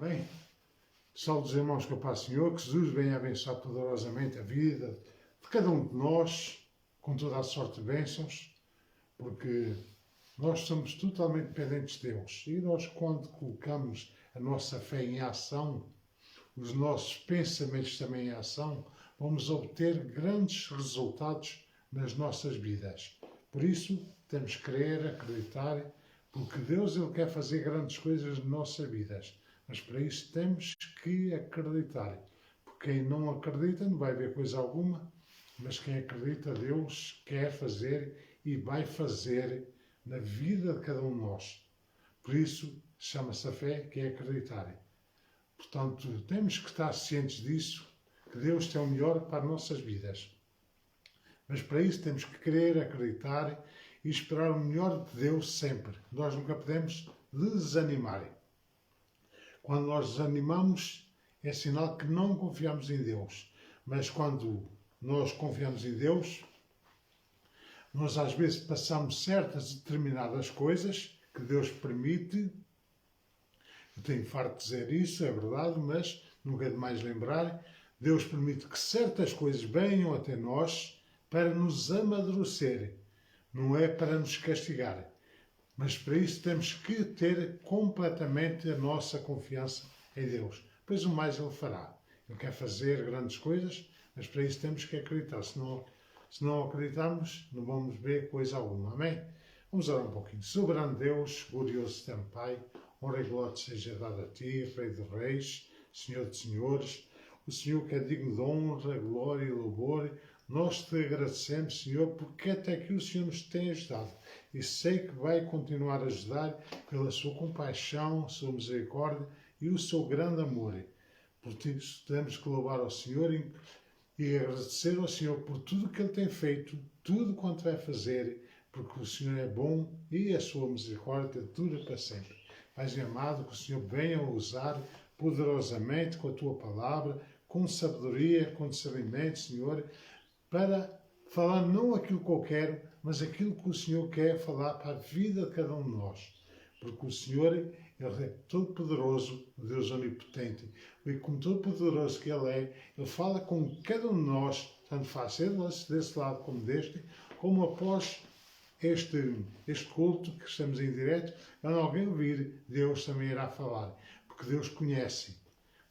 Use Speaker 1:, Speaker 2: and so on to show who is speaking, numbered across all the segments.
Speaker 1: Amém? Salve dos irmãos com a paz do Senhor, que Jesus venha abençoar poderosamente a vida de cada um de nós, com toda a sorte de bênçãos, porque nós somos totalmente dependentes de Deus. E nós, quando colocamos a nossa fé em ação, os nossos pensamentos também em ação, vamos obter grandes resultados nas nossas vidas. Por isso, temos que crer, acreditar, porque Deus Ele quer fazer grandes coisas nas nossas vidas. Mas para isso temos que acreditar. Porque quem não acredita não vai ver coisa alguma, mas quem acredita, Deus quer fazer e vai fazer na vida de cada um de nós. Por isso, chama-se a fé, que é acreditar. Portanto, temos que estar cientes disso, que Deus tem o melhor para as nossas vidas. Mas para isso temos que querer, acreditar e esperar o melhor de Deus sempre. Nós nunca podemos desanimar. Quando nós desanimamos, é sinal que não confiamos em Deus. Mas quando nós confiamos em Deus, nós às vezes passamos certas determinadas coisas que Deus permite. Eu tenho farto de dizer isso, é verdade, mas nunca é demais lembrar. Deus permite que certas coisas venham até nós para nos amadurecer, não é para nos castigar. Mas para isso temos que ter completamente a nossa confiança em Deus. Pois o mais Ele fará. Ele quer fazer grandes coisas, mas para isso temos que acreditar. Se não acreditarmos, não vamos ver coisa alguma. Amém? Vamos orar um pouquinho. Soberano Deus, glorioso Teu Pai, honra e glória seja dada a Ti, Rei dos Reis, Senhor de Senhores, o Senhor que é digno de honra, glória e louvor. Nós te agradecemos, Senhor, porque até aqui o Senhor nos tem ajudado. E sei que vai continuar a ajudar pela sua compaixão, sua misericórdia e o seu grande amor. Por isso temos que louvar ao Senhor e agradecer ao Senhor por tudo que Ele tem feito, tudo quanto vai fazer, porque o Senhor é bom e a sua misericórdia dura para sempre. Pai amado, que o Senhor venha usar poderosamente com a Tua palavra, com sabedoria, com discernimento, Senhor, para falar não aquilo que eu quero, mas aquilo que o Senhor quer falar para a vida de cada um de nós. Porque o Senhor, Ele é todo-poderoso, Deus onipotente. E como todo-poderoso que Ele é, Ele fala com cada um de nós, tanto faz desse lado como deste, como após este culto que estamos em direto, quando alguém ouvir, Deus também irá falar. Porque Deus conhece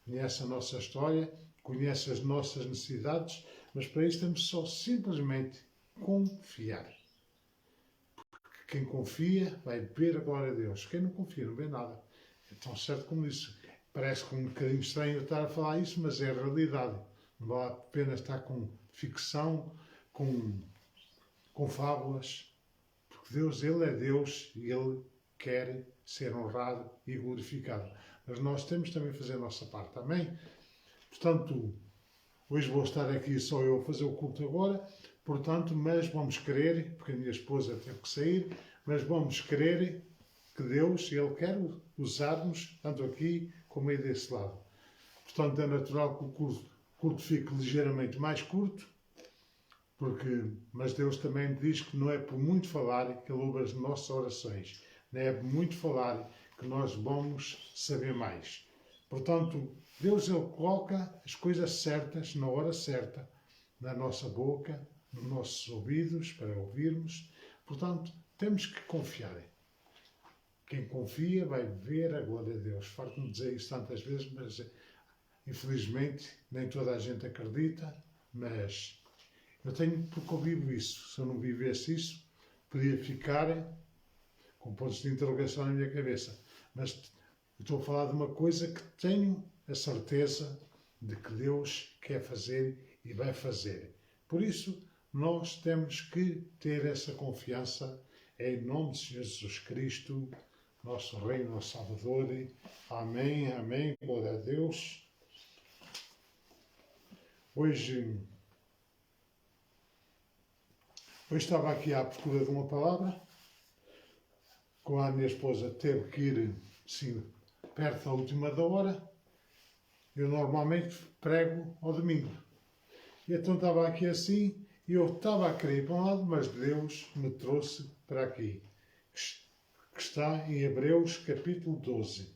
Speaker 1: a nossa história, conhece as nossas necessidades, mas para isso temos só simplesmente confiar. Porque quem confia vai ver a glória de Deus. Quem não confia não vê nada. É tão certo como isso. Parece que um bocadinho estranho eu estar a falar isso, mas é a realidade. Não vale a pena estar com ficção, com fábulas. Porque Deus, Ele é Deus e Ele quer ser honrado e glorificado. Mas nós temos também a fazer a nossa parte. Amém? Portanto, hoje vou estar aqui só eu a fazer o culto agora, portanto, mas vamos querer, porque a minha esposa teve que sair, mas vamos querer que Deus, Ele quer usar-nos, tanto aqui como aí desse lado. Portanto, é natural que o culto fique ligeiramente mais curto, mas Deus também diz que não é por muito falar que Ele ouve as nossas orações, não é por muito falar que nós vamos saber mais. Portanto, Deus Ele coloca as coisas certas, na hora certa, na nossa boca, nos nossos ouvidos, para ouvirmos. Portanto, temos que confiar. Quem confia vai ver a glória de Deus. Farto-me dizer isso tantas vezes, mas infelizmente nem toda a gente acredita, mas eu tenho porque eu vivo isso. Se eu não vivesse isso, podia ficar com pontos de interrogação na minha cabeça. Mas eu estou a falar de uma coisa que tenho a certeza de que Deus quer fazer e vai fazer. Por isso, nós temos que ter essa confiança em nome de Senhor Jesus Cristo, nosso Rei, nosso Salvador. Amém, amém, glória a Deus. Hoje estava aqui à procura de uma palavra, como a minha esposa teve que ir, sim, perto da última da hora. Eu normalmente prego ao domingo. E então estava aqui assim, e eu estava a querer ir para um lado, mas Deus me trouxe para aqui, que está em Hebreus capítulo 12.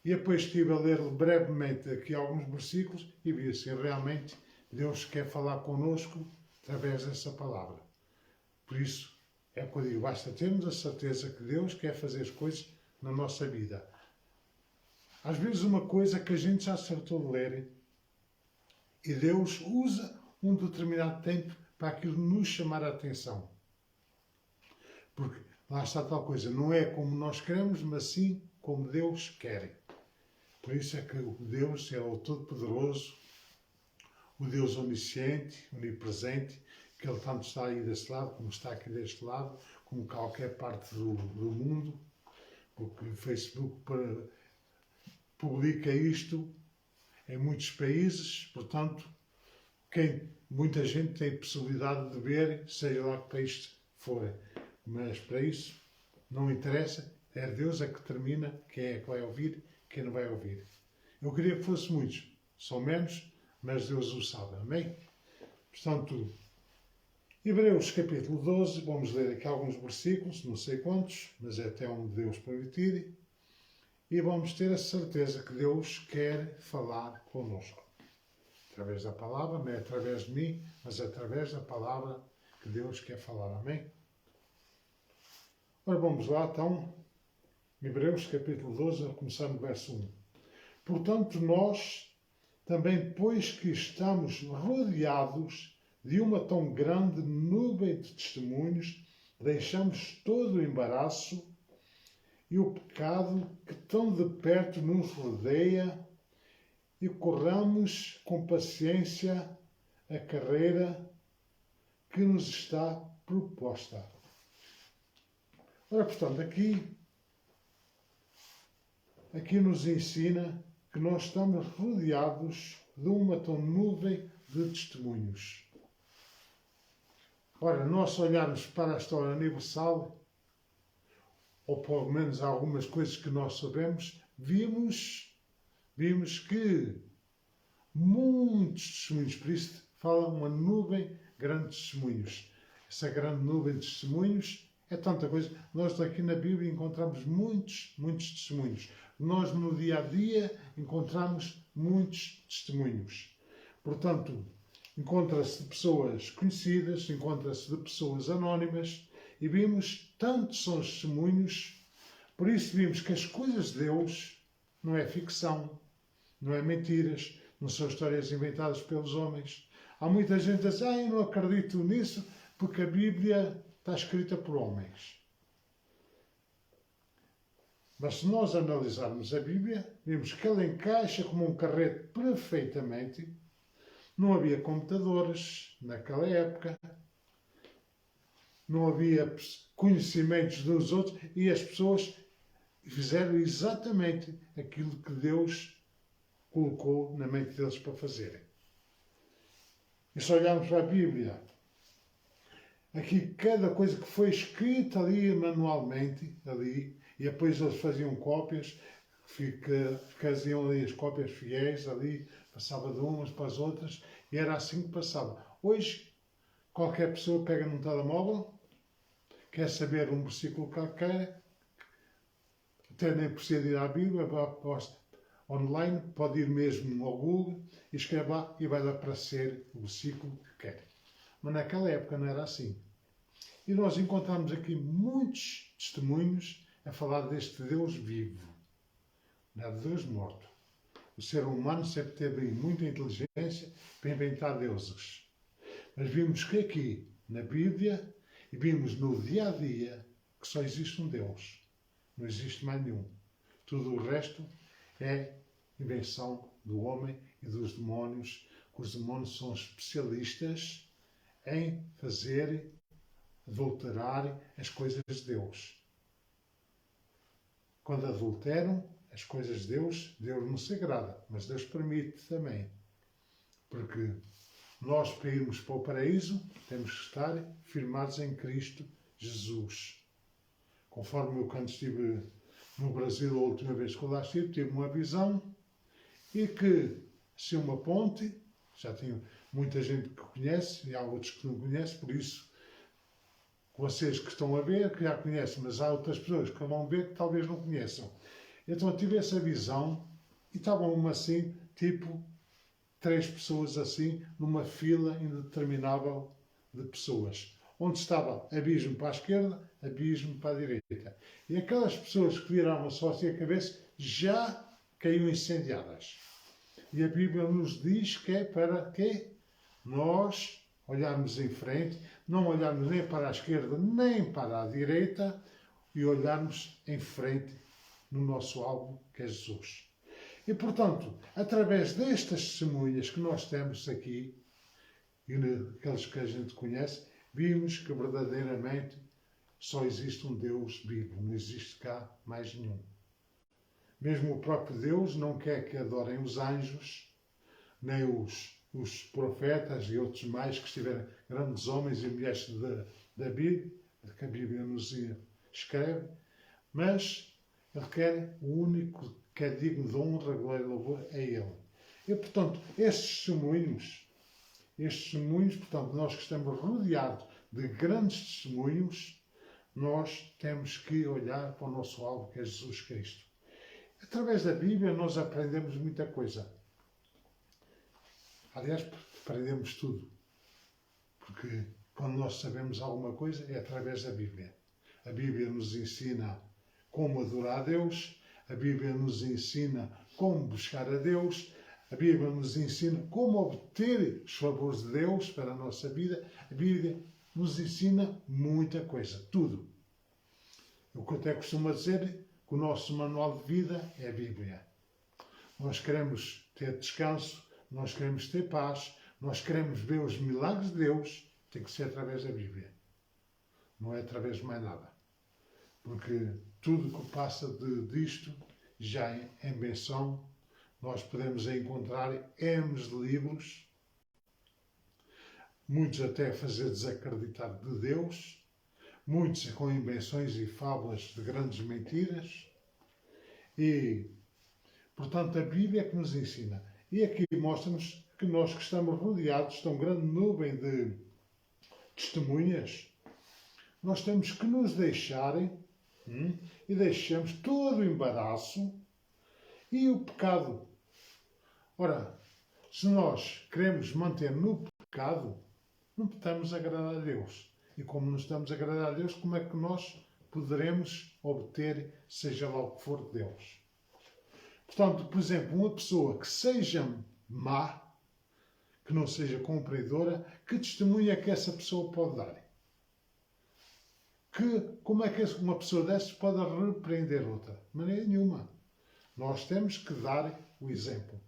Speaker 1: E depois estive a ler brevemente aqui alguns versículos e vi assim, realmente Deus quer falar connosco através dessa palavra. Por isso, é o que eu digo, basta termos a certeza que Deus quer fazer as coisas na nossa vida. Às vezes uma coisa que a gente já acertou de ler e Deus usa um determinado tempo para aquilo nos chamar a atenção. Porque lá está tal coisa, não é como nós queremos, mas sim como Deus quer. Por isso é que o Deus é o Todo-Poderoso, o Deus onisciente, onipresente, que Ele tanto está aí deste lado, como está aqui deste lado, como qualquer parte do mundo, porque o Facebook publica isto em muitos países, portanto, muita gente tem a possibilidade de ver, seja lá que país for. Mas para isso, não interessa, é Deus a que determina quem é que vai ouvir, quem não vai ouvir. Eu queria que fosse muitos, são menos, mas Deus o sabe, amém? Portanto, Hebreus capítulo 12, vamos ler aqui alguns versículos, não sei quantos, mas é até onde Deus permitir, e vamos ter a certeza que Deus quer falar connosco. Através da palavra, não é através de mim, mas através da palavra que Deus quer falar, amém? Ora, vamos lá então, Hebreus capítulo 12, começando no verso 1. Portanto, nós também, pois que estamos rodeados de uma tão grande nuvem de testemunhos, deixamos todo o embaraço e o pecado que tão de perto nos rodeia e corramos com paciência a carreira que nos está proposta. Ora, portanto, aqui nos ensina que nós estamos rodeados de uma tão nuvem de testemunhos. Ora, nós se olharmos para a história universal, ou pelo menos algumas coisas que nós sabemos, vimos que muitos testemunhos, por isso fala uma nuvem grande de testemunhos. Essa grande nuvem de testemunhos é tanta coisa. Nós aqui na Bíblia encontramos muitos testemunhos. Nós no dia a dia encontramos muitos testemunhos. Portanto, encontra-se de pessoas conhecidas, encontra-se de pessoas anónimas e vimos tantos são os testemunhos. Por isso vimos que as coisas de Deus não é ficção, não é mentiras, não são histórias inventadas pelos homens. Há muita gente que diz, eu não acredito nisso porque a Bíblia está escrita por homens. Mas se nós analisarmos a Bíblia, vemos que ela encaixa como um carrete perfeitamente. Não havia computadores naquela época, não havia conhecimentos dos outros e as pessoas fizeram exatamente aquilo que Deus colocou na mente deles para fazerem. E se olharmos para a Bíblia, aqui cada coisa que foi escrita ali manualmente, e depois eles faziam cópias, faziam ali as cópias fiéis ali, passava de umas para as outras, e era assim que passava. Hoje, qualquer pessoa pega num telemóvel, quer saber um versículo qualquer, até nem precisa ir à Bíblia, online, pode ir mesmo ao Google, e escreve lá e vai aparecer o versículo que quer. Mas naquela época não era assim. E nós encontramos aqui muitos testemunhos a falar deste Deus vivo, não é de Deus morto. O ser humano sempre teve muita inteligência para inventar deuses. Mas vimos que aqui, na Bíblia, e vimos no dia a dia, que só existe um Deus. Não existe mais nenhum. Tudo o resto é invenção do homem e dos demónios, que os demónios são especialistas em fazer adulterar as coisas de Deus. Quando adulteram as coisas de Deus, Deus não se agrada, mas Deus permite também. Porque nós, para irmos para o paraíso, temos que estar firmados em Cristo Jesus. Conforme eu, quando estive no Brasil, a última vez que eu lá estive, tive uma visão e que, se uma ponte, já tenho muita gente que conhece e há outros que não conhecem, por isso, vocês que estão a ver, que já conhecem, mas há outras pessoas que vão ver que talvez não conheçam. Então eu tive essa visão e estavam assim, tipo, 3 pessoas assim, numa fila indeterminável de pessoas. Onde estava abismo para a esquerda, abismo para a direita. E aquelas pessoas que viravam só assim a cabeça já caíam incendiadas. E a Bíblia nos diz que é para quê? Nós olharmos em frente, não olharmos nem para a esquerda nem para a direita e olharmos em frente no nosso alvo, que é Jesus. E, portanto, através destas testemunhas que nós temos aqui, e naqueles que a gente conhece, vimos que verdadeiramente só existe um Deus vivo, não existe cá mais nenhum. Mesmo o próprio Deus não quer que adorem os anjos, nem os profetas e outros mais que estiverem, grandes homens e mulheres da Bíblia, que a Bíblia nos escreve, mas Ele quer o único que é digno de honra, glória e louvor, é Ele. E, portanto, estes testemunhos, portanto, nós que estamos rodeados de grandes testemunhos, nós temos que olhar para o nosso alvo, que é Jesus Cristo. Através da Bíblia nós aprendemos muita coisa. Aliás, aprendemos tudo. Porque quando nós sabemos alguma coisa é através da Bíblia. A Bíblia nos ensina como adorar a Deus, a Bíblia nos ensina como buscar a Deus, a Bíblia nos ensina como obter os favores de Deus para a nossa vida. A Bíblia nos ensina muita coisa, tudo. O que eu até costumo dizer que o nosso manual de vida é a Bíblia. Nós queremos ter descanso, nós queremos ter paz, nós queremos ver os milagres de Deus, tem que ser através da Bíblia. Não é através de mais nada. Porque tudo que passa disto já é benção. Nós podemos encontrar N de livros, muitos até a fazer desacreditar de Deus, muitos com invenções e fábulas de grandes mentiras. E, portanto, a Bíblia é que nos ensina. E aqui mostra-nos que nós que estamos rodeados de tão grande nuvem de testemunhas, nós temos que nos deixarem e deixamos todo o embaraço e o pecado. Ora, se nós queremos manter no pecado, não estamos a agradar a Deus. E como não estamos a agradar a Deus, como é que nós poderemos obter, seja lá o que for, de Deus? Portanto, por exemplo, uma pessoa que seja má, que não seja cumpridora, que testemunho é que essa pessoa pode dar? Como é que uma pessoa dessas pode repreender outra? De maneira nenhuma. Nós temos que dar o exemplo.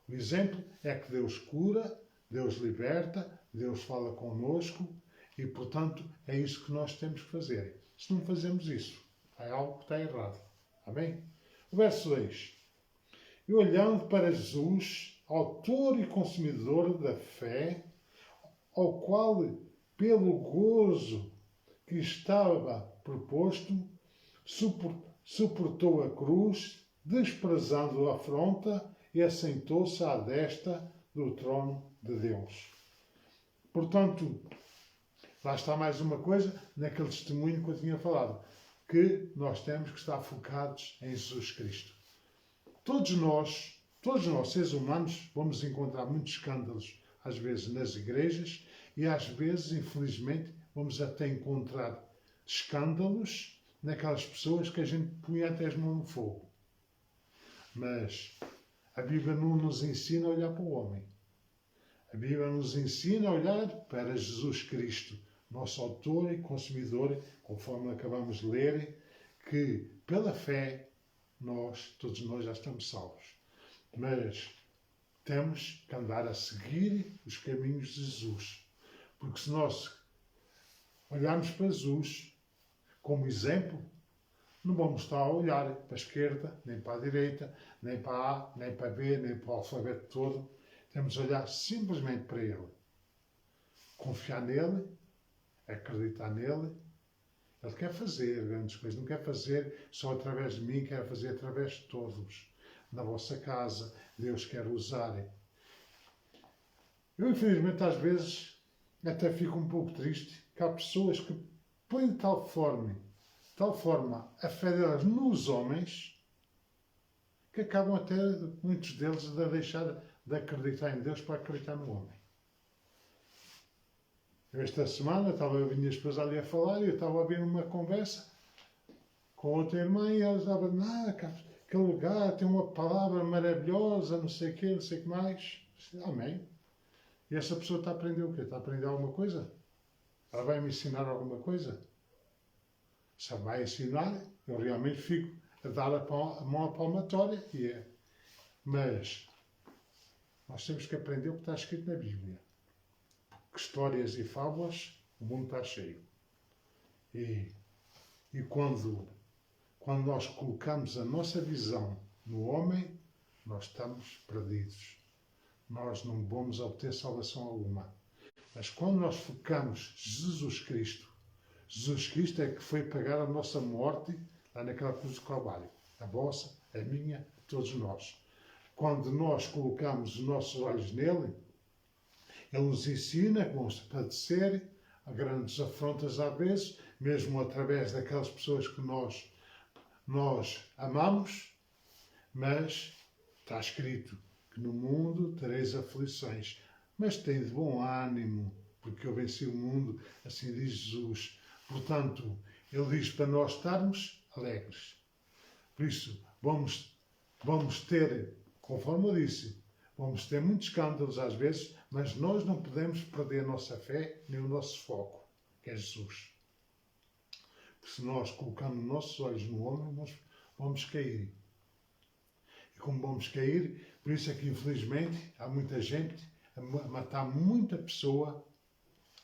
Speaker 1: O exemplo é que Deus cura, Deus liberta, Deus fala connosco e, portanto, é isso que nós temos que fazer. Se não fazemos isso, é algo que está errado. Amém? O verso 2. E olhando para Jesus, autor e consumidor da fé, ao qual, pelo gozo que estava proposto, suportou a cruz, desprezando a afronta, e assentou-se à destra do trono de Deus. Portanto, lá está mais uma coisa, naquele testemunho que eu tinha falado, que nós temos que estar focados em Jesus Cristo. Todos nós, seres humanos, vamos encontrar muitos escândalos, às vezes nas igrejas, e às vezes, infelizmente, vamos até encontrar escândalos naquelas pessoas que a gente punha até as mãos no fogo. Mas a Bíblia não nos ensina a olhar para o homem. A Bíblia nos ensina a olhar para Jesus Cristo, nosso autor e consumidor, conforme acabamos de ler, que pela fé todos nós já estamos salvos. Mas temos que andar a seguir os caminhos de Jesus. Porque se nós olharmos para Jesus como exemplo, não vamos estar a olhar para a esquerda, nem para a direita, nem para A, nem para B, nem para o alfabeto todo. Temos de olhar simplesmente para Ele. Confiar nele, acreditar nele. Ele quer fazer grandes coisas, não quer fazer só através de mim, quer fazer através de todos. Na vossa casa, Deus quer usar. Eu, infelizmente, às vezes, até fico um pouco triste que há pessoas que põem de tal forma a fé delas nos homens, que acabam até, muitos deles, a deixar de acreditar em Deus para acreditar no homem. Esta semana estava a minha esposa ali a falar e eu estava a ouvir uma conversa com outra irmã e ela estava, aquele lugar tem uma palavra maravilhosa, não sei o quê, não sei o que mais. Amém. E essa pessoa está a aprender o quê? Está a aprender alguma coisa? Ela vai me ensinar alguma coisa? Se ela vai ensinar, eu realmente fico a dar a mão à palmatória. Mas nós temos que aprender o que está escrito na Bíblia. Porque histórias e fábulas, o mundo está cheio. E quando nós colocamos a nossa visão no homem, nós estamos perdidos. Nós não vamos obter salvação alguma. Mas quando nós focamos Jesus Cristo é que foi pagar a nossa morte lá naquela cruz do Calvário. A vossa, a minha, todos nós. Quando nós colocamos os nossos olhos nele, ele nos ensina que vamos padecer a grandes afrontas às vezes, mesmo através daquelas pessoas que nós amamos, mas está escrito que no mundo tereis aflições, mas tem de bom ânimo, porque eu venci o mundo, assim diz Jesus. Portanto, ele diz para nós estarmos alegres. Por isso, vamos ter, conforme eu disse, vamos ter muitos escândalos às vezes, mas nós não podemos perder a nossa fé nem o nosso foco, que é Jesus. Porque se nós colocamos nossos olhos no homem, nós vamos cair. E como vamos cair, por isso é que infelizmente há muita gente a matar muita pessoa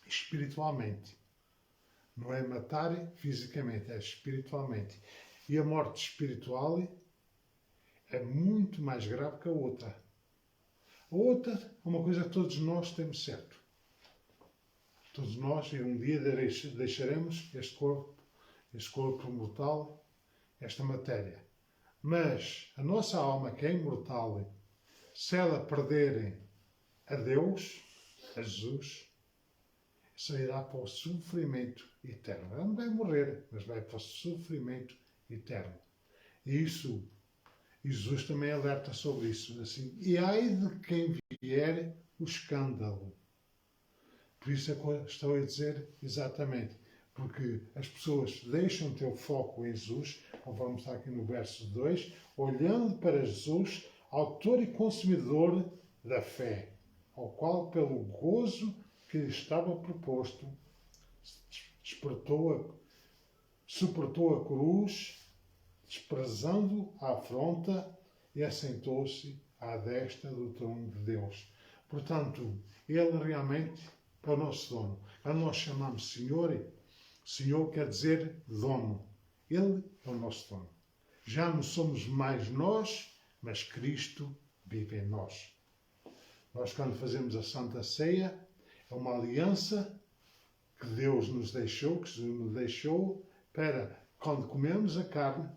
Speaker 1: espiritualmente. Não é matar fisicamente, é espiritualmente. E a morte espiritual é muito mais grave que a outra. A outra é uma coisa que todos nós temos certo. Todos nós, um dia deixaremos este corpo mortal, esta matéria. Mas a nossa alma, que é imortal, se ela perder a Deus, a Jesus, sairá para o sofrimento eterno. Ela não vai morrer, mas vai para o sofrimento eterno. E isso, Jesus também alerta sobre isso. Assim, e ai de quem vier o escândalo. Por isso é que eu estou a dizer exatamente. Porque as pessoas deixam ter o foco em Jesus, conforme está aqui no verso 2, olhando para Jesus, autor e consumidor da fé, ao qual, pelo gozo que lhe estava proposto, suportou a cruz, desprezando a afronta, e assentou-se à destra do trono de Deus. Portanto, ele realmente é o nosso dono. Quando nós chamamos Senhor quer dizer dono. Ele é o nosso dono. Já não somos mais nós, mas Cristo vive em nós. Nós, quando fazemos a Santa Ceia, é uma aliança que Deus nos deixou, que Jesus nos deixou, para, quando comemos a carne,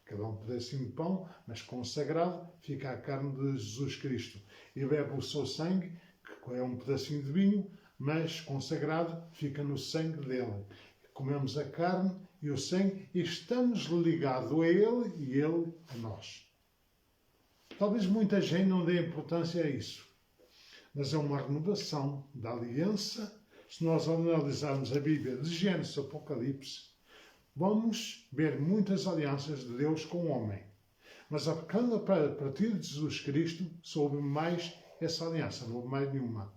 Speaker 1: cada um pedacinho de pão, mas consagrado, fica a carne de Jesus Cristo. E bebe o seu sangue, que é um pedacinho de vinho, mas consagrado, fica no sangue dele. Comemos a carne e o sangue e estamos ligados a ele e ele a nós. Talvez muita gente não dê importância a isso, mas é uma renovação da aliança. Se nós analisarmos a Bíblia de Gênesis a Apocalipse, vamos ver muitas alianças de Deus com o homem. Mas a partir de Jesus Cristo, só houve mais essa aliança, não houve mais nenhuma.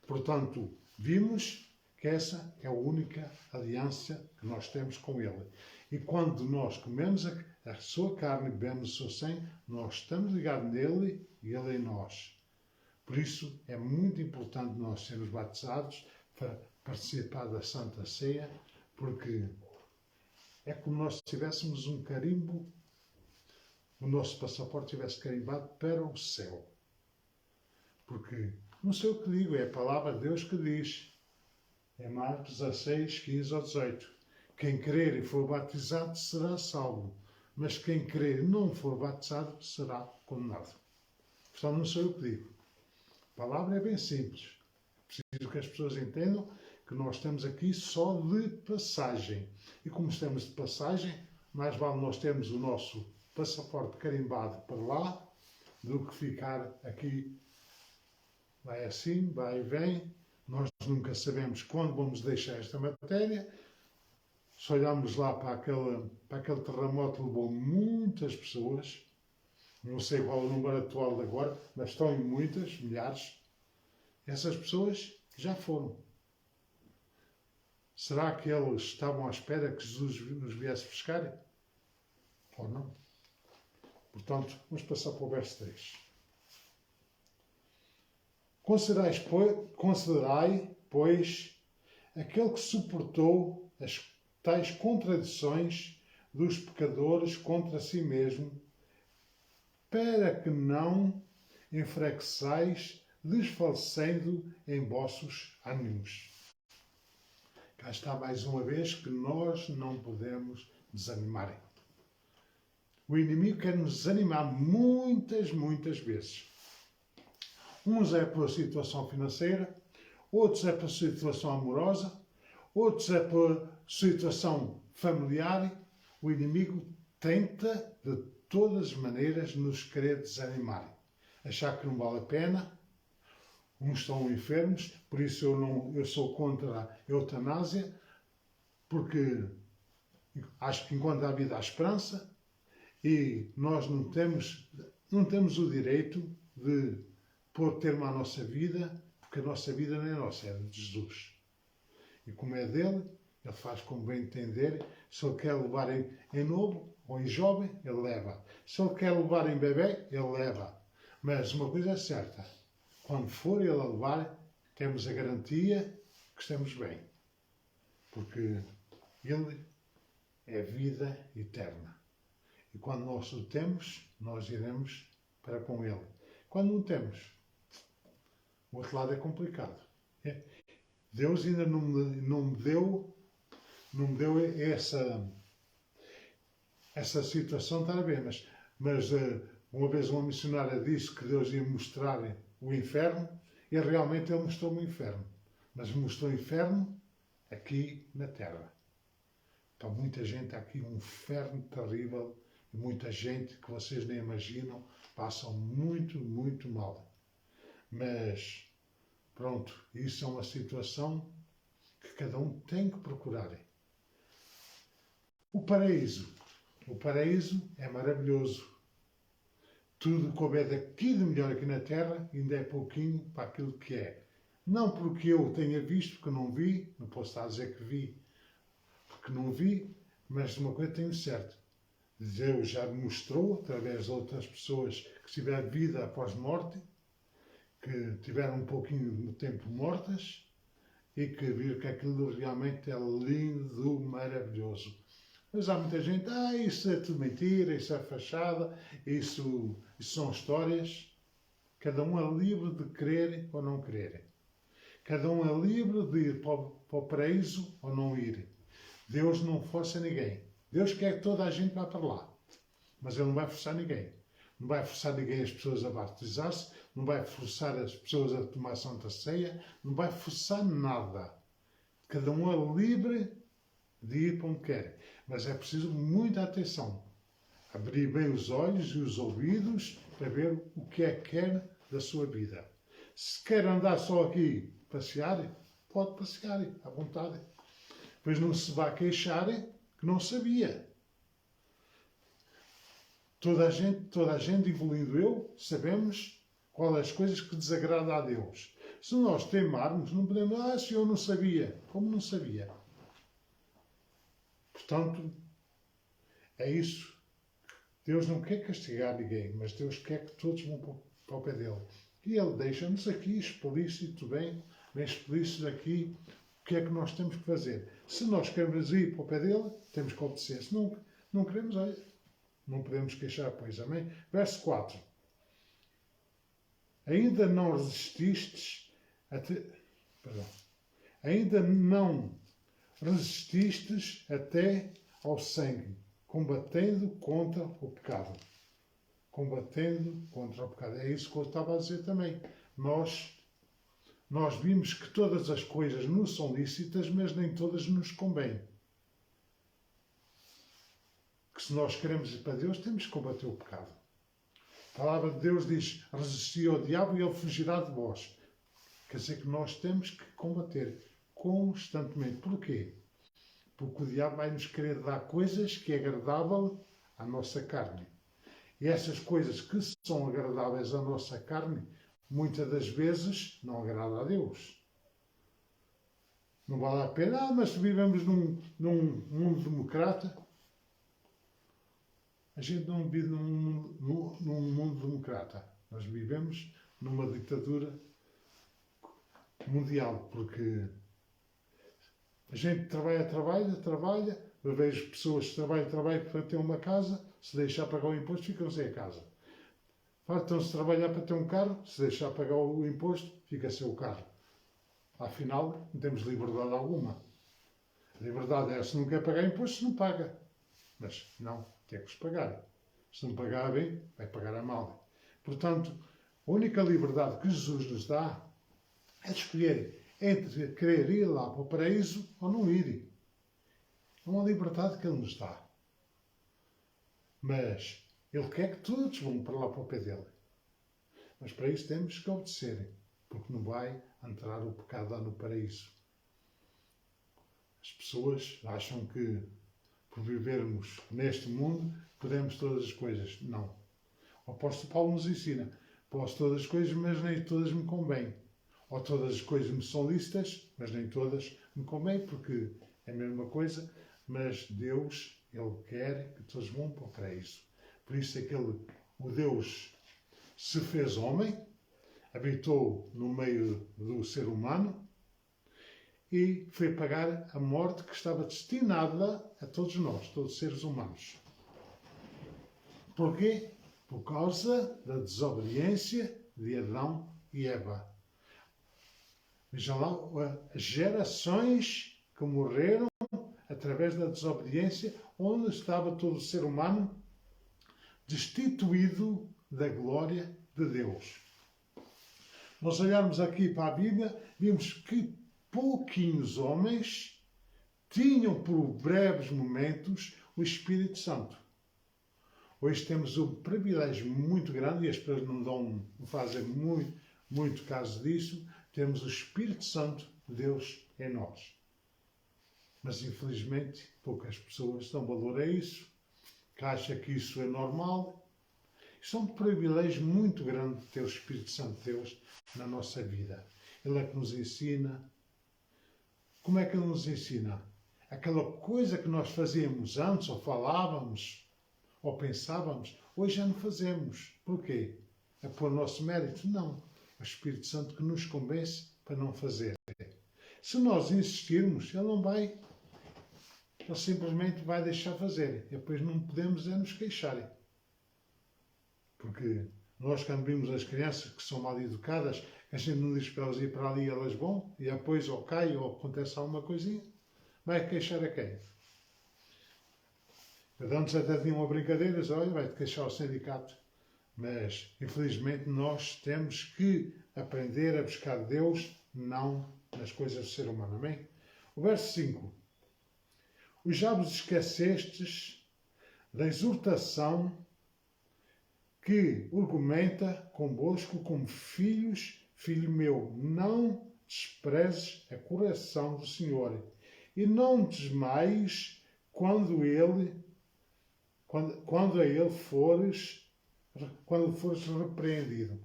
Speaker 1: Portanto, vimos que essa é a única aliança que nós temos com Ele. E quando nós comemos a sua carne e bebemos o seu sangue, nós estamos ligados nele e Ele em nós. Por isso, é muito importante nós sermos batizados para participar da Santa Ceia, porque é como nós tivéssemos um carimbo, o nosso passaporte tivesse carimbado para o céu. Porque, não sei o que digo, é a palavra de Deus que diz. É Marcos 16, 15 ou 18. Quem crer e for batizado será salvo, mas quem crer e não for batizado será condenado. Portanto, não sei o que digo. A palavra é bem simples. Preciso que as pessoas entendam que nós estamos aqui só de passagem. E como estamos de passagem, mais vale nós termos o nosso passaporte carimbado para lá do que ficar aqui. Vai assim, vai e vem. Nós nunca sabemos quando vamos deixar esta matéria. Se olharmos lá para aquele terremoto, levou muitas pessoas. Não sei qual é o número atual de agora, mas estão em muitas, milhares. Essas pessoas já foram. Será que eles estavam à espera que Jesus os viesse buscar? Ou não? Portanto, vamos passar para o verso 3. Considerai, pois, aquele que suportou as tais contradições dos pecadores contra si mesmo, para que não enfraqueçais, desfalecendo em vossos ânimos. Cá está mais uma vez que nós não podemos desanimar. O inimigo quer nos desanimar muitas, muitas vezes. Uns é pela situação financeira, outros é pela situação amorosa, outros é pela situação familiar. O inimigo tenta de todas as maneiras nos querer desanimar. Achar que não vale a pena. Uns estão enfermos, por isso eu sou contra a eutanásia, porque acho que enquanto há vida há esperança e nós não temos o direito de pôr termo à nossa vida, porque a nossa vida não é nossa, é de Jesus. E como é dele, ele faz como bem entender. Se ele quer levar em novo ou em jovem, ele leva. Se ele quer levar em bebê, ele leva. Mas uma coisa é certa, quando for ele a levar, temos a garantia que estamos bem. Porque ele é vida eterna. E quando nós o temos, nós iremos para com ele. Quando não temos, o outro lado é complicado. Deus ainda não me deu essa situação, está a ver, mas uma vez uma missionária disse que Deus ia mostrar o inferno, e realmente ele mostrou-me o inferno. Mas mostrou o inferno aqui na Terra. Para muita gente há aqui um inferno terrível, e muita gente que vocês nem imaginam, passam muito, muito mal. Mas, pronto, isso é uma situação que cada um tem que procurar. O paraíso é maravilhoso. Tudo que houver daqui de melhor aqui na Terra ainda é pouquinho para aquilo que é. Não porque eu tenha visto, porque não vi, não posso estar a dizer que vi, porque não vi, mas de uma coisa tenho certo. Deus já me mostrou, através de outras pessoas que tiveram vida após morte, que tiveram um pouquinho de tempo mortas e que viram que aquilo realmente é lindo, maravilhoso. Mas há muita gente, isso é tudo mentira, isso é fachada, isso são histórias. Cada um é livre de crer ou não crer. Cada um é livre de ir para o paraíso ou não ir. Deus não força ninguém. Deus quer que toda a gente vá para lá. Mas Ele não vai forçar ninguém. Não vai forçar ninguém as pessoas a batizar-se, não vai forçar as pessoas a tomar a Santa Ceia, não vai forçar nada. Cada um é livre de ir para onde quer. Mas é preciso muita atenção. Abrir bem os olhos e os ouvidos para ver o que é que quer da sua vida. Se quer andar só aqui, passear, pode passear à vontade. Pois não se vai queixar que não sabia. Toda a gente, incluindo eu, sabemos quais as coisas que desagradam a Deus. Se nós teimarmos, não podemos, se eu não sabia. Como não sabia? Portanto, é isso. Deus não quer castigar ninguém, mas Deus quer que todos vão para o pé dele. E Ele deixa-nos aqui explícito, bem explícito aqui, o que é que nós temos que fazer. Se nós queremos ir para o pé dele, temos que obedecer. Se não queremos, olha, não podemos queixar, pois. Amém? Verso 4. Ainda não resististes Ainda não resististes até ao sangue, combatendo contra o pecado. Combatendo contra o pecado. É isso que eu estava a dizer também. Nós vimos que todas as coisas nos são lícitas, mas nem todas nos convêm. que se nós queremos ir para Deus, temos que combater o pecado. A palavra de Deus diz: resisti ao diabo e ele fugirá de vós. Quer dizer que nós temos que combater constantemente. Porquê? Porque o diabo vai nos querer dar coisas que é agradável à nossa carne. E essas coisas que são agradáveis à nossa carne, muitas das vezes não agrada a Deus. Não vale a pena, mas vivemos num mundo democrata. A gente não vive num mundo democrata. Nós vivemos numa ditadura mundial, porque a gente trabalha, eu vejo pessoas que trabalham para ter uma casa, se deixar pagar o imposto, ficam sem a casa. Fartam-se trabalhar para ter um carro, se deixar pagar o imposto, fica sem o carro. Afinal, não temos liberdade alguma. A liberdade é, se não quer pagar imposto, não paga. Mas não, tem que os pagar. Se não pagar bem, vai pagar a mal. Portanto, a única liberdade que Jesus nos dá é de escolher entre querer ir lá para o paraíso ou não ir. É uma liberdade que Ele nos dá. Mas Ele quer que todos vão para lá para o pé dele. Mas para isso temos que obedecer, porque não vai entrar o pecado lá no paraíso. As pessoas acham que por vivermos neste mundo podemos todas as coisas. Não. O apóstolo Paulo nos ensina: posso todas as coisas, mas nem todas me convêm. Ou todas as coisas me são lícitas, mas nem todas me convêm, porque é a mesma coisa. Mas Deus, Ele quer que todos vão para o paraíso. Por isso é que o Deus se fez homem, habitou no meio do ser humano e foi pagar a morte que estava destinada a todos nós, todos os seres humanos. Porquê? Por causa da desobediência de Adão e Eva. Vejam lá, as gerações que morreram através da desobediência, onde estava todo o ser humano destituído da glória de Deus. Nós olharmos aqui para a Bíblia, vimos que pouquinhos homens tinham por breves momentos o Espírito Santo. Hoje temos um privilégio muito grande, e as pessoas não fazem muito caso disso, temos o Espírito Santo de Deus em nós. Mas, infelizmente, poucas pessoas dão valor a isso, que acham que isso é normal. Isso é um privilégio muito grande ter o Espírito Santo de Deus na nossa vida. Ele é que nos ensina. Como é que Ele nos ensina? Aquela coisa que nós fazíamos antes, ou falávamos, ou pensávamos, hoje já não fazemos. Porquê? É por nosso mérito? Não. É o Espírito Santo que nos convence para não fazer. Se nós insistirmos, Ele não vai. Ele simplesmente vai deixar fazer. E depois não podemos nos queixar. Porque nós, quando vimos as crianças que são mal educadas, a gente não diz para elas ir para ali e elas vão, e depois ou cai ou acontece alguma coisinha, vai queixar a quem? Eu antes até tinha uma brincadeira, olha, vai-te queixar ao sindicato. Mas, infelizmente, nós temos que aprender a buscar Deus, não nas coisas do ser humano. Amém? O verso 5. Os já vos esquecestes da exortação que argumenta convosco como filhos, filho meu, não desprezes a correção do Senhor, e não desmaies quando fores repreendido.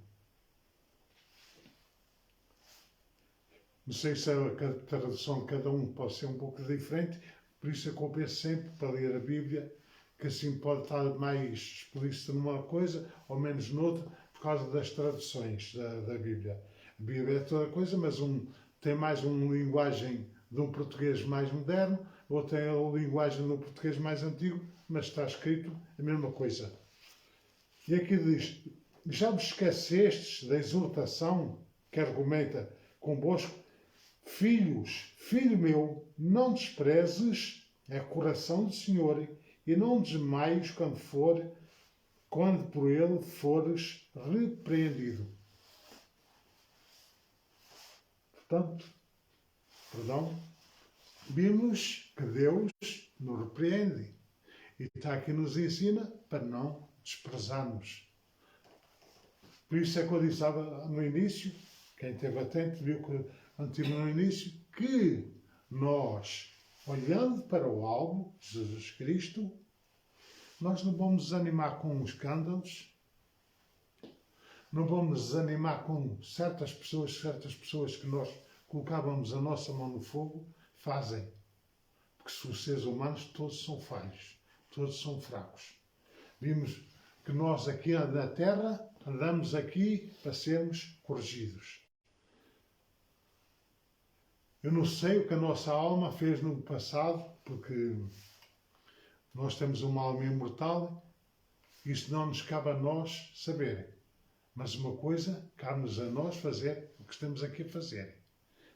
Speaker 1: Não sei se a tradução de cada um pode ser um pouco diferente, por isso eu compenso sempre para ler a Bíblia, que assim pode estar mais explícito numa coisa ou menos noutra, por causa das traduções da Bíblia. A Bíblia é toda coisa, mas tem mais uma linguagem de um português mais moderno, ou tem a linguagem de um português mais antigo, mas está escrito a mesma coisa. E aqui diz: já vos esquecestes da exortação que argumenta convosco, filhos, filho meu, não desprezes a correção do Senhor, e não desmaies quando por ele fores repreendido. Portanto, vimos que Deus nos repreende. E está aqui nos ensina para não desprezarmos. Por isso é que eu disse no início, quem esteve atento viu que quando estive no início, que nós, olhando para o alvo, Jesus Cristo, nós não vamos desanimar com escândalos, não vamos desanimar com certas pessoas que nós colocávamos a nossa mão no fogo, fazem. Porque os seres humanos todos são falhos, todos são fracos. Vimos que nós aqui na Terra andamos aqui para sermos corrigidos. Eu não sei o que a nossa alma fez no passado, porque nós temos uma alma imortal, isto não nos cabe a nós saber. Mas uma coisa cabe-nos a nós fazer o que estamos aqui a fazer.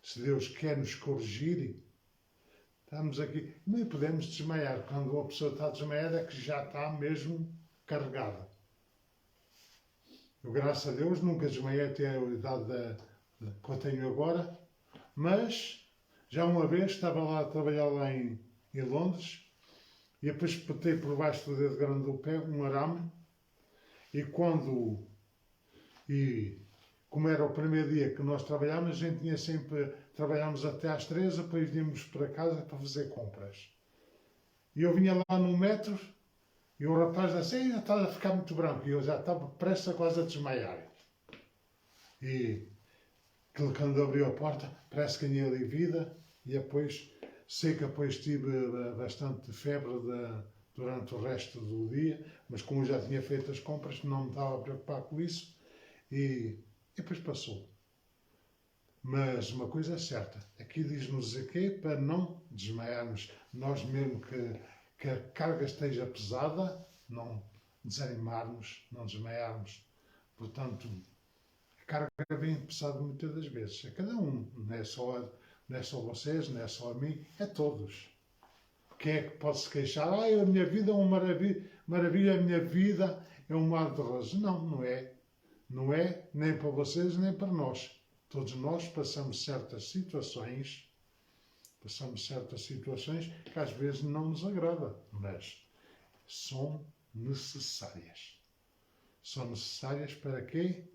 Speaker 1: Se Deus quer nos corrigir, estamos aqui. Nem podemos desmaiar. Quando uma pessoa está desmaiada é que já está mesmo carregada. Eu, graças a Deus, nunca desmaiei até a idade que eu tenho agora, mas já uma vez estava lá a trabalhar lá em Londres e depois espetei por baixo do dedo grande do pé um arame e como era o primeiro dia que nós trabalhámos, a gente tinha sempre, trabalhámos até às 3, depois íamos para casa para fazer compras. E eu vinha lá no metro e o rapaz disse, já está a ficar muito branco, e eu já estava prestes a quase a desmaiar. E quando abriu a porta, parece que ganhei ali vida, e depois, sei que depois tive bastante febre durante o resto do dia, mas como eu já tinha feito as compras, não me estava a preocupar com isso, e depois passou. Mas uma coisa é certa, aqui diz-nos aqui para não desmaiarmos. Nós mesmo que a carga esteja pesada, não desanimarmos, não desmaiarmos. Portanto, a carga vem pesada muitas das vezes. A cada um, não é só vocês, não é só a mim, é todos. Quem é que pode se queixar? A minha vida é uma maravilha, a minha vida é um mar de rosas. Não, não é. Não é nem para vocês, nem para nós. Todos nós passamos certas situações que às vezes não nos agradam, mas são necessárias. São necessárias para quê?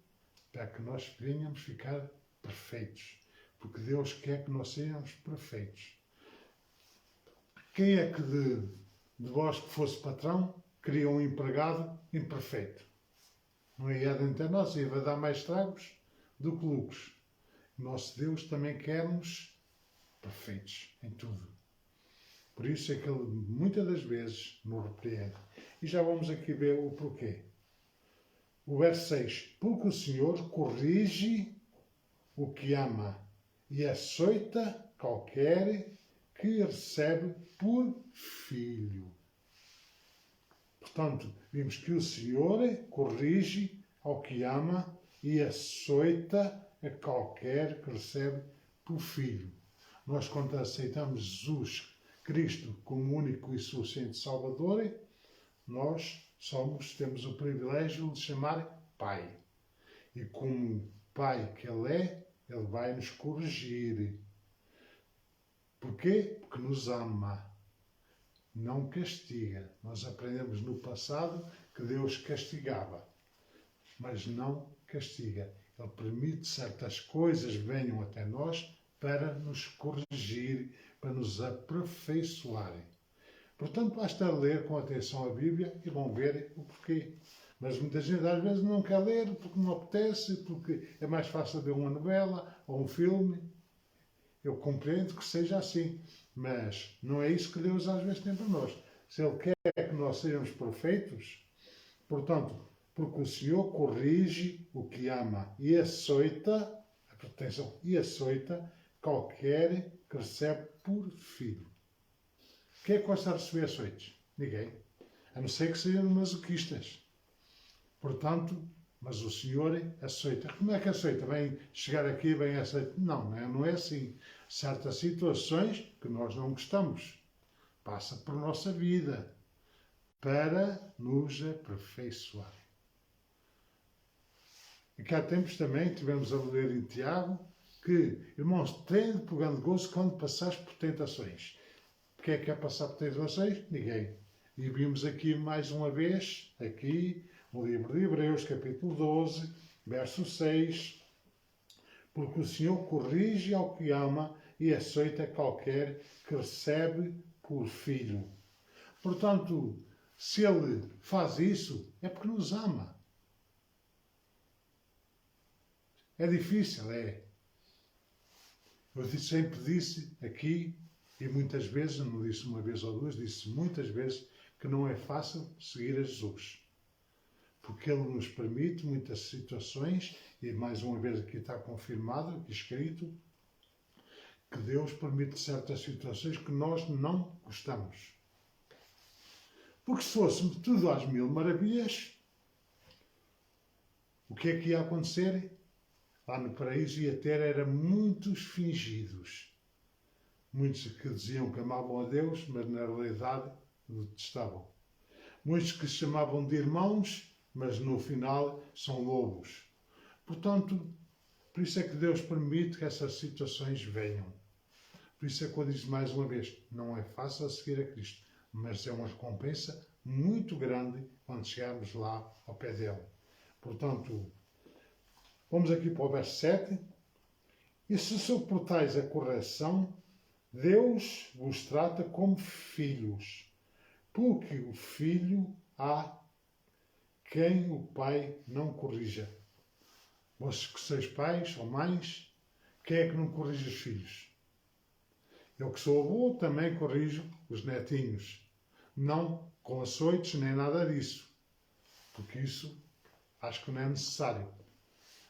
Speaker 1: Para que nós venhamos ficar perfeitos. Porque Deus quer que nós sejamos perfeitos. Quem é que de vós que fosse patrão queria um empregado imperfeito? Não ia adiantar nós, ia dar mais estragos do que lucros. Nosso Deus também quer-nos perfeitos em tudo. Por isso é que Ele muitas das vezes nos repreende. E já vamos aqui ver o porquê. O verso 6. Porque o Senhor corrige o que ama e açoita qualquer que recebe por filho. Portanto, vimos que o Senhor corrige ao que ama e açoita a qualquer que recebe por filho. Nós, quando aceitamos Jesus Cristo como único e suficiente Salvador, nós temos o privilégio de chamar Pai. E como Pai que Ele vai nos corrigir. Porquê? Porque nos ama. Não castiga. Nós aprendemos no passado que Deus castigava, mas não castiga. Ele permite certas coisas venham até nós para nos corrigir, para nos aperfeiçoar. Portanto, basta ler com atenção a Bíblia e vão ver o porquê. Mas muita gente às vezes não quer ler porque não apetece, porque é mais fácil ver uma novela ou um filme. Eu compreendo que seja assim, mas não é isso que Deus às vezes tem para nós. Se Ele quer que nós sejamos perfeitos, portanto, porque o Senhor corrige o que ama e açoita, atenção, e açoita qualquer que recebe por filho. Quem é que gosta de receber açoites? Ninguém. A não ser que sejam masoquistas. Portanto, mas o Senhor açoita. Como é que açoita? Vem chegar aqui e vem açoita? Não é assim. Certas situações que nós não gostamos. Passa por nossa vida para nos aperfeiçoar. E cá tempos também tivemos a ler em Tiago que, irmãos, tende por grande gozo quando passares por tentações. Quem é que quer passar por tentações? Ninguém. E vimos aqui mais uma vez, aqui, no livro de Hebreus, capítulo 12, verso 6, porque o Senhor corrige ao que ama e aceita qualquer que recebe por filho. Portanto, se Ele faz isso, é porque nos ama. É difícil, é. Eu sempre disse aqui, e muitas vezes, não disse uma vez ou duas, disse muitas vezes que não é fácil seguir a Jesus. Porque Ele nos permite muitas situações, e mais uma vez aqui está confirmado, aqui escrito, que Deus permite certas situações que nós não gostamos. Porque se fosse tudo às mil maravilhas, o que é que ia acontecer? Lá no paraíso ia ter era muitos fingidos. Muitos que diziam que amavam a Deus, mas na realidade o detestavam. Muitos que se chamavam de irmãos, mas no final são lobos. Portanto, por isso é que Deus permite que essas situações venham. Por isso é que eu disse mais uma vez, não é fácil seguir a Cristo, mas é uma recompensa muito grande quando chegarmos lá ao pé dele. Portanto, vamos aqui para o verso 7. E se suportais a correção, Deus vos trata como filhos, porque o filho há quem o pai não corrija. Vós que sois pais ou mães, quem é que não corrige os filhos? Eu que sou avô também corrijo os netinhos. Não com açoites nem nada disso, porque isso acho que não é necessário.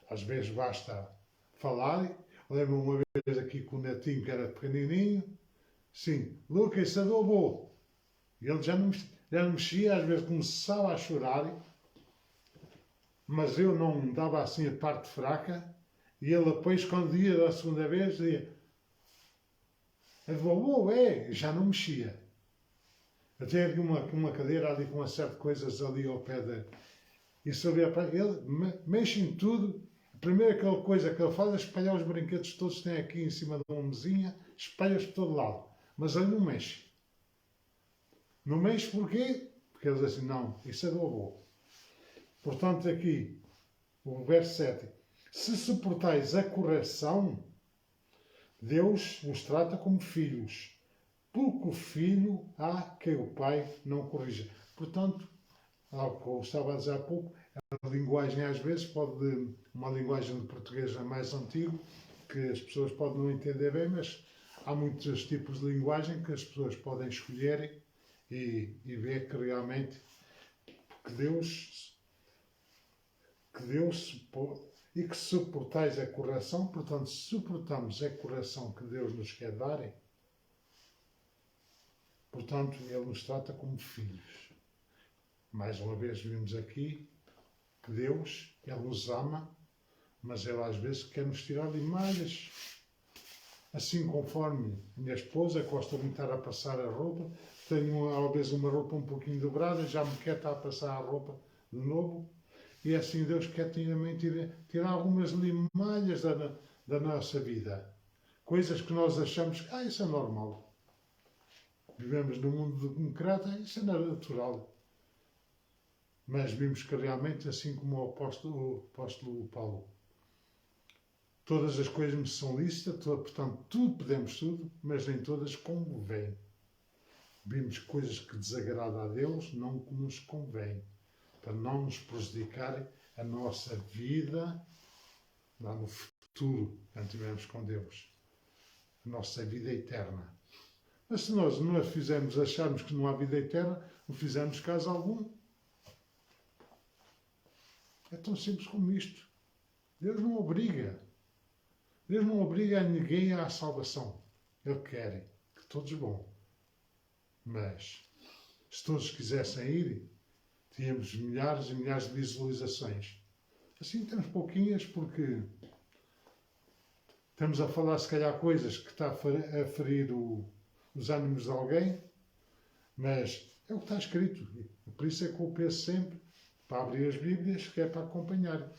Speaker 1: Às vezes basta falar. Lembro-me uma vez aqui com o netinho que era pequenininho. Sim, Lucas, isso é do avô. E ele já não mexia, às vezes começava a chorar, mas eu não dava assim a parte fraca. E ele depois, quando ia da segunda vez, dizia: é do avô, é, e já não mexia. Até havia uma cadeira ali com uma série de coisas ali ao pé da. E sabia para ele, mexe em tudo. A primeira aquela coisa que ele faz é espalhar os brinquedos todos que tem aqui em cima de uma mesinha, espalha-os por todo lado. Mas ele não mexe. Não mexe porquê? Porque ele diz assim, não, isso é do avô. Portanto, aqui, o verso 7. Se suportais a correção, Deus vos trata como filhos, porque o filho há quem o pai não corrija. Portanto, algo que eu estava a dizer há pouco, a linguagem às vezes pode, uma linguagem de português mais antigo, que as pessoas podem não entender bem, mas há muitos tipos de linguagem que as pessoas podem escolher e ver que realmente que Deus e que suportais a correção, portanto, suportamos a correção que Deus nos quer dar, portanto, Ele nos trata como filhos. Mais uma vez vimos aqui que Deus, Ele nos ama, mas Ele às vezes quer nos tirar de malhas. Assim conforme a minha esposa gosta muito de estar a passar a roupa, tenho às vezes uma roupa um pouquinho dobrada, já me quer estar a passar a roupa de novo, e assim Deus quer também tirar algumas limalhas da nossa vida. Coisas que nós achamos que isso é normal. Vivemos num mundo democrata, isso é natural. Mas vimos que realmente, assim como o apóstolo Paulo, todas as coisas me são lícitas, portanto, tudo podemos tudo, mas nem todas convém. Vimos coisas que desagradam a Deus, não nos convém, para não nos prejudicar a nossa vida lá no futuro, quando estivermos com Deus. A nossa vida eterna. Mas se nós não a fizermos, acharmos que não há vida eterna, não fizermos caso algum. É tão simples como isto. Deus não obriga. Deus não obriga a ninguém à salvação. Ele quer que todos vão. Mas, se todos quisessem ir, tínhamos milhares e milhares de visualizações. Assim temos pouquinhas porque estamos a falar, se calhar, coisas que está a ferir os ânimos de alguém, mas é o que está escrito. Por isso é que eu penso sempre para abrir as Bíblias, que é para acompanhar.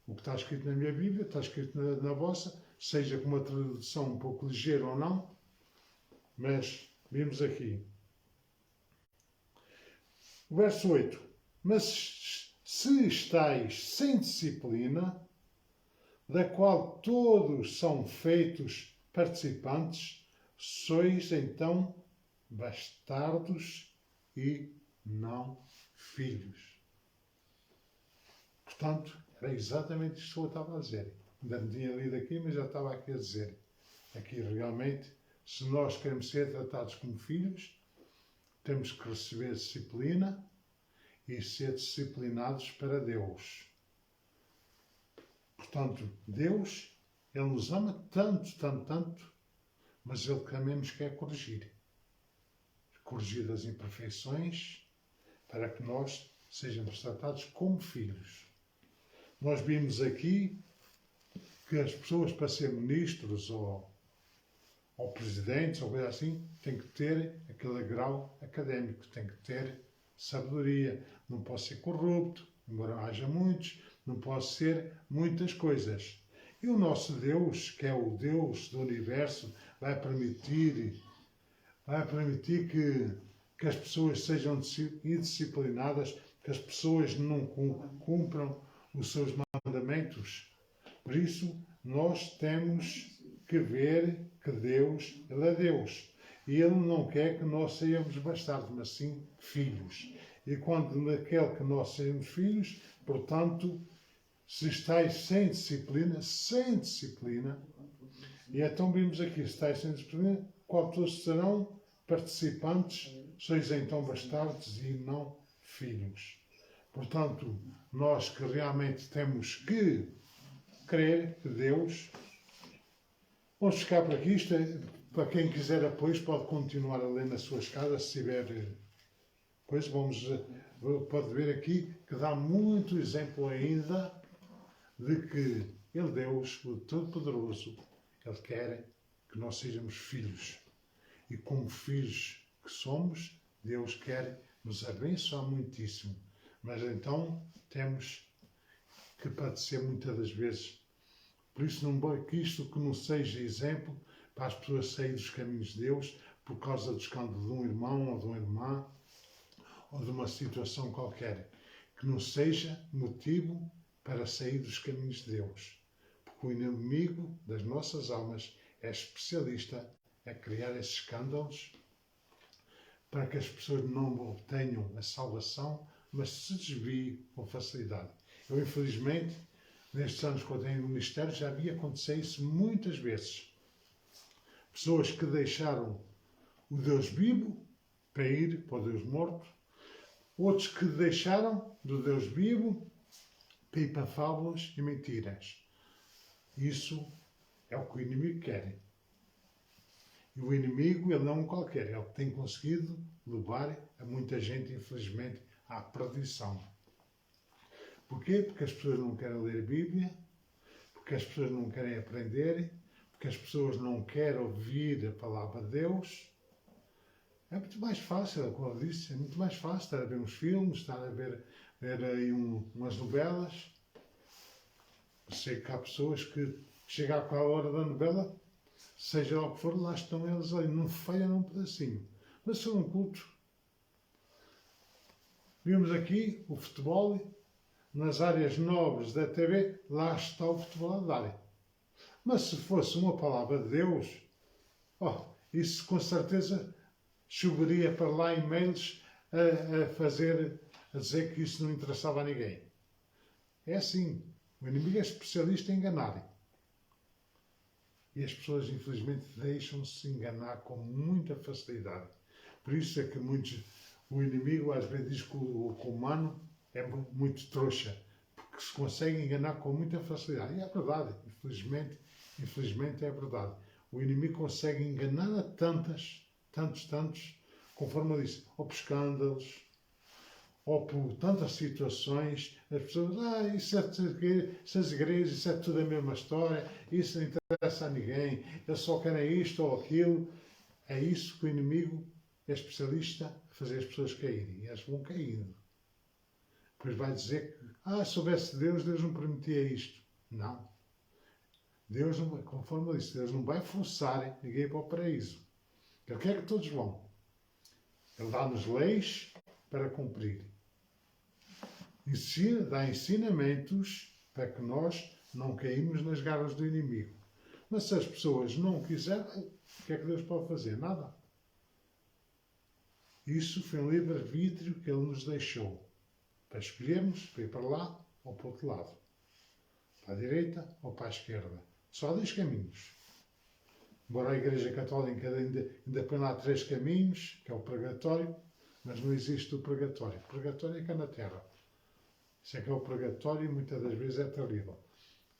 Speaker 1: O que está escrito na minha Bíblia, está escrito na vossa, seja com uma tradução um pouco ligeira ou não, mas vimos aqui. O verso 8. Mas se estáis sem disciplina, da qual todos são feitos participantes, sois então bastardos e não filhos. Portanto, era exatamente isto que eu estava a dizer. Ainda não tinha lido aqui, mas já estava aqui a dizer. Aqui realmente, se nós queremos ser tratados como filhos, temos que receber disciplina e ser disciplinados para Deus. Portanto, Deus, Ele nos ama tanto, tanto, tanto, mas Ele também nos quer corrigir. Corrigir as imperfeições para que nós sejamos tratados como filhos. Nós vimos aqui que as pessoas, para ser ministros ou presidentes ou coisa assim, têm que ter aquele grau académico, têm que ter sabedoria. Não pode ser corrupto, embora haja muitos, não pode ser muitas coisas. E o nosso Deus, que é o Deus do universo, vai permitir que as pessoas sejam indisciplinadas, que as pessoas não cumpram os seus mandamentos. Por isso, nós temos que ver que Deus, Ele é Deus. E Ele não quer que nós sejamos bastardos, mas sim filhos. E quando Ele quer que nós sejamos filhos, portanto, se estáis sem disciplina, e então vimos aqui, se estáis sem disciplina, qual todos serão participantes, sois então bastardos e não filhos. Portanto, nós que realmente temos que crer que Deus... Vamos ficar por aqui. Isto é, para quem quiser apoio, pode continuar a ler nas suas casas, se tiver coisa. Pode ver aqui que dá muito exemplo ainda de que Ele, Deus, o Todo-Poderoso, Ele quer que nós sejamos filhos. E como filhos que somos, Deus quer nos abençoar muitíssimo. Mas então temos que padecer muitas das vezes. Por isso, que isto que não seja exemplo para as pessoas saírem dos caminhos de Deus por causa do escândalo de um irmão ou de uma irmã ou de uma situação qualquer. Que não seja motivo para sair dos caminhos de Deus. Porque o inimigo das nossas almas é especialista a criar esses escândalos para que as pessoas não obtenham a salvação, mas se desviem com facilidade. Eu, infelizmente, nestes anos que eu tenho no ministério, já vi acontecer isso muitas vezes. Pessoas que deixaram o Deus vivo para ir para o Deus morto. Outros que deixaram do Deus vivo para ir para fábulas e mentiras. Isso é o que o inimigo quer. E o inimigo, ele não é um qualquer. Ele tem conseguido levar a muita gente, infelizmente, à perdição. Porquê? Porque as pessoas não querem ler a Bíblia, porque as pessoas não querem aprender, porque as pessoas não querem ouvir a palavra de Deus. É muito mais fácil, como eu disse, é muito mais fácil estar a ver uns filmes, estar a ver aí umas novelas. Eu sei que há pessoas que chegam àquela hora da novela, seja lá o que for, lá estão eles ali, não falham num pedacinho. Mas se um culto, vimos aqui o futebol. Nas áreas nobres da TV, lá está o futebol a dar. Mas se fosse uma palavra de Deus, isso com certeza choveria para lá e-mails a dizer que isso não interessava a ninguém. É assim, o inimigo é especialista em enganar. E as pessoas, infelizmente, deixam-se enganar com muita facilidade. Por isso é que o inimigo às vezes diz que o humano é muito trouxa, porque se consegue enganar com muita facilidade. E é verdade, infelizmente é verdade. O inimigo consegue enganar a tantos, conforme eu disse, ou por escândalos, ou por tantas situações. As pessoas, essas igrejas, isso é tudo a mesma história, isso não interessa a ninguém, eles só querem isto ou aquilo. É isso que o inimigo é especialista a fazer as pessoas caírem. E elas vão caindo. Depois vai dizer que, se houvesse Deus, Deus não permitia isto. Não. Deus, não, conforme eu disse, Deus não vai forçar ninguém para o paraíso. Ele quer que todos vão. Ele dá-nos leis, para cumprir. Dá ensinamentos para que nós não caímos nas garras do inimigo. Mas se as pessoas não quiserem, o que é que Deus pode fazer? Nada. Isso foi um livre-arbítrio que Ele nos deixou. Para escolhermos, para ir para lá ou para o outro lado. Para a direita ou para a esquerda. Só há 2 caminhos. Embora a Igreja Católica ainda põe lá 3 caminhos, que é o purgatório, mas não existe o purgatório. O purgatório é cá na Terra. Isso é que é o purgatório e muitas das vezes é terrível.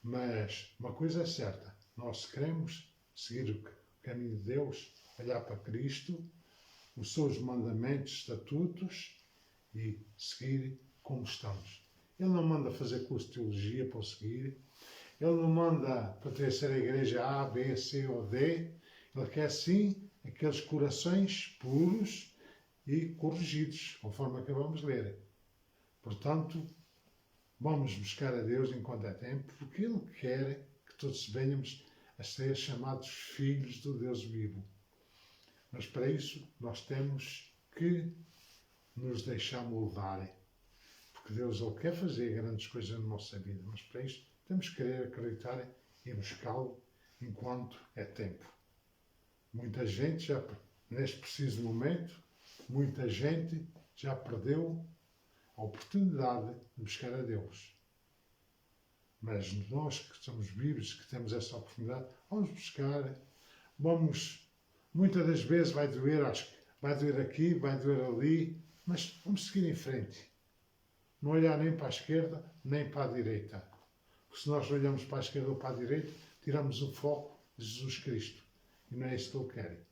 Speaker 1: Mas uma coisa é certa, nós queremos seguir o caminho de Deus, olhar para Cristo, os seus mandamentos, estatutos e seguir como estamos. Ele não manda fazer curso de teologia para o seguir, ele não manda pertencer à igreja A, B, C ou D, ele quer sim aqueles corações puros e corrigidos, conforme acabamos de ler. Portanto, vamos buscar a Deus enquanto é tempo, porque Ele quer que todos venhamos a ser chamados filhos do Deus vivo. Mas para isso nós temos que nos deixar moldar. Porque Deus Ele quer fazer grandes coisas na nossa vida, mas para isso temos que querer acreditar e buscá-lo enquanto é tempo. Muita gente já, neste preciso momento, muita gente já perdeu a oportunidade de buscar a Deus. Mas nós que somos vivos, que temos essa oportunidade, vamos buscar, muitas das vezes vai doer aqui, vai doer ali, mas vamos seguir em frente. Não olhar nem para a esquerda, nem para a direita. Porque se nós olhamos para a esquerda ou para a direita, tiramos o foco de Jesus Cristo. E não é isso que Ele quer.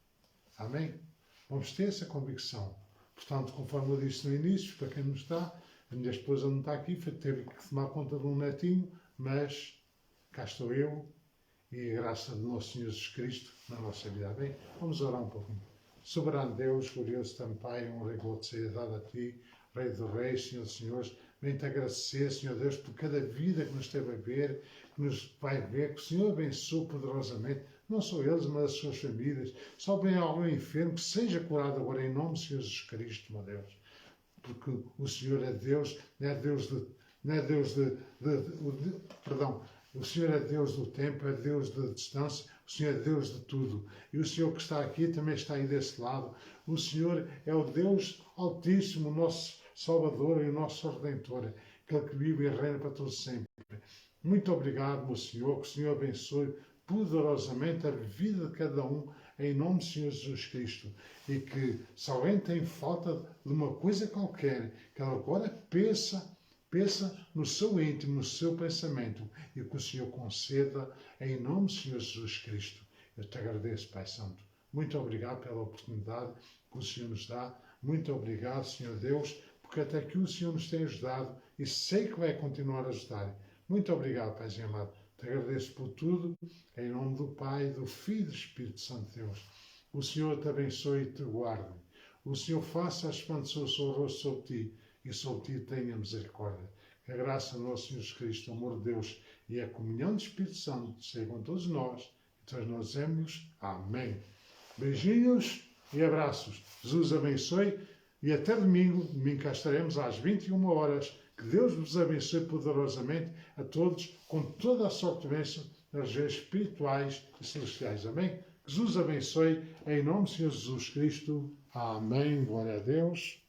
Speaker 1: Amém? Vamos ter essa convicção. Portanto, conforme eu disse no início, para quem não está, a minha esposa não está aqui, teve que tomar conta de um netinho, mas cá estou eu e a graça do nosso Senhor Jesus Cristo na nossa vida. Bem, vamos orar um pouquinho. Soberano Deus, glorioso também Pai, honra e glória seja dada a Ti, Rei dos Reis, Senhor dos Senhores. Venho-te agradecer, Senhor Deus, por cada vida que nos esteve a ver, que nos vai ver, que o Senhor abençoe poderosamente, não só eles, mas as suas famílias. Se houver algum enfermo, que seja curado agora em nome de Senhor Jesus Cristo, meu Deus. Porque o Senhor é Deus, não é Deus perdão, o Senhor é Deus do tempo, é Deus da distância, o Senhor é Deus de tudo. E o Senhor que está aqui também está aí desse lado. O Senhor é o Deus Altíssimo, o nosso Salvador e o nosso Redentor, aquele que vive e reina para todos sempre. Muito obrigado, meu Senhor, que o Senhor abençoe poderosamente a vida de cada um, em nome do Senhor Jesus Cristo. E que, se alguém tem falta de uma coisa qualquer, que ela agora pensa no seu íntimo, no seu pensamento, e que o Senhor conceda, em nome do Senhor Jesus Cristo. Eu te agradeço, Pai Santo. Muito obrigado pela oportunidade que o Senhor nos dá. Muito obrigado, Senhor Deus, porque até aqui o Senhor nos tem ajudado e sei que vai continuar a ajudar. Muito obrigado, Pai amado. Te agradeço por tudo, em nome do Pai, do Filho e do Espírito Santo de Deus. O Senhor te abençoe e te guarde. O Senhor faça expandir o seu rosto sobre ti e sobre ti tenha misericórdia. Que a graça do nosso Senhor Jesus Cristo, o amor de Deus e a comunhão do Espírito Santo sejam com todos nós e todos nós dizemos amém. Beijinhos e abraços. Jesus abençoe e até domingo. Domingo cá estaremos às 21 horas. Que Deus vos abençoe poderosamente a todos, com toda a sorte de bênção nas regiões espirituais e celestiais. Amém? Que Jesus abençoe, em nome do Senhor Jesus Cristo. Amém. Glória a Deus.